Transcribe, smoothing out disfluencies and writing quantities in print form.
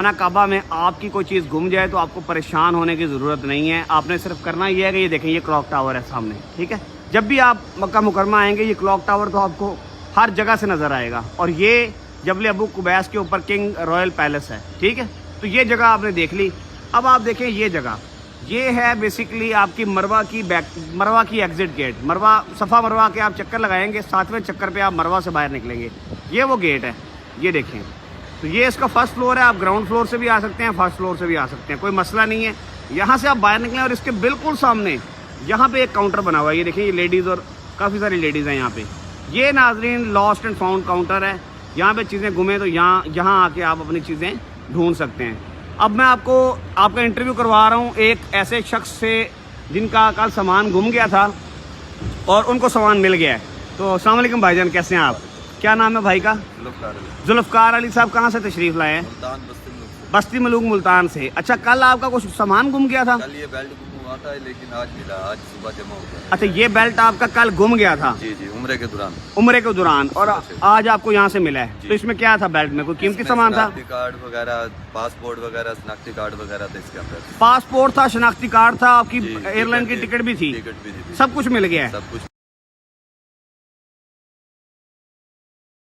खाना काबा में आपकी कोई चीज़ गुम जाए तो आपको परेशान होने की ज़रूरत नहीं है। आपने सिर्फ करना ये है कि ये देखें, ये क्लॉक टावर है सामने, ठीक है। जब भी आप मक्का मुकरमा आएंगे ये क्लॉक टावर तो आपको हर जगह से नज़र आएगा। और ये जबल अबू कुबैस के ऊपर किंग रॉयल पैलेस है, ठीक है। तो ये जगह आपने देख ली। अब आप देखें ये जगह, ये है बेसिकली आपकी मरवा की एग्जिट गेट। सफ़ा मरवा के आप चक्कर लगाएंगे, 7वें चक्कर पे आप मरवा से बाहर निकलेंगे। ये वो गेट है, ये देखें। तो ये इसका फर्स्ट फ्लोर है। आप ग्राउंड फ्लोर से भी आ सकते हैं, फर्स्ट फ्लोर से भी आ सकते हैं, कोई मसला नहीं है। यहाँ से आप बाहर निकलें और इसके बिल्कुल सामने यहाँ पे एक काउंटर बना हुआ है। ये देखिए, ये लेडीज़ और काफ़ी सारी लेडीज़ हैं यहाँ पे। ये नाजरीन लॉस्ट एंड फाउंड काउंटर है। यहाँ पे चीज़ें गुमे तो यहाँ आके आप अपनी चीज़ें ढूंढ सकते हैं। अब मैं आपका इंटरव्यू करवा रहा हूँ एक ऐसे शख्स से जिनका कल सामान गुम गया था और उनको सामान मिल गया है। तो अस्सलाम वालेकुम भाईजान, कैसे हैं आप? क्या नाम है भाई का? जुल्फ़कार अली साहब कहाँ से तशरीफ़ लाए हैं? बस्ती मलूक मुल्तान से। अच्छा, कल आपका कुछ सामान गुम गया था? कल ये बेल्ट गुम हुआ था, लेकिन आज मिला, आज सुबह जमा हो गया। अच्छा, ये बेल्ट आपका कल गुम गया था? जी जी, उम्रे के दौरान और आज आपको यहाँ से मिला है। तो इसमें क्या था बेल्ट में? कोई कीमती सामान था? शनाख्ती कार्ड वगैरह, पासपोर्ट वगैरह, शनाख्ती कार्ड वगैरह था इसके अंदर। पासपोर्ट था, शनाख्ती कार्ड था, आपकी एयरलाइन की टिकट भी थी, टिकट भी थी, सब कुछ मिल गया है। सब कुछ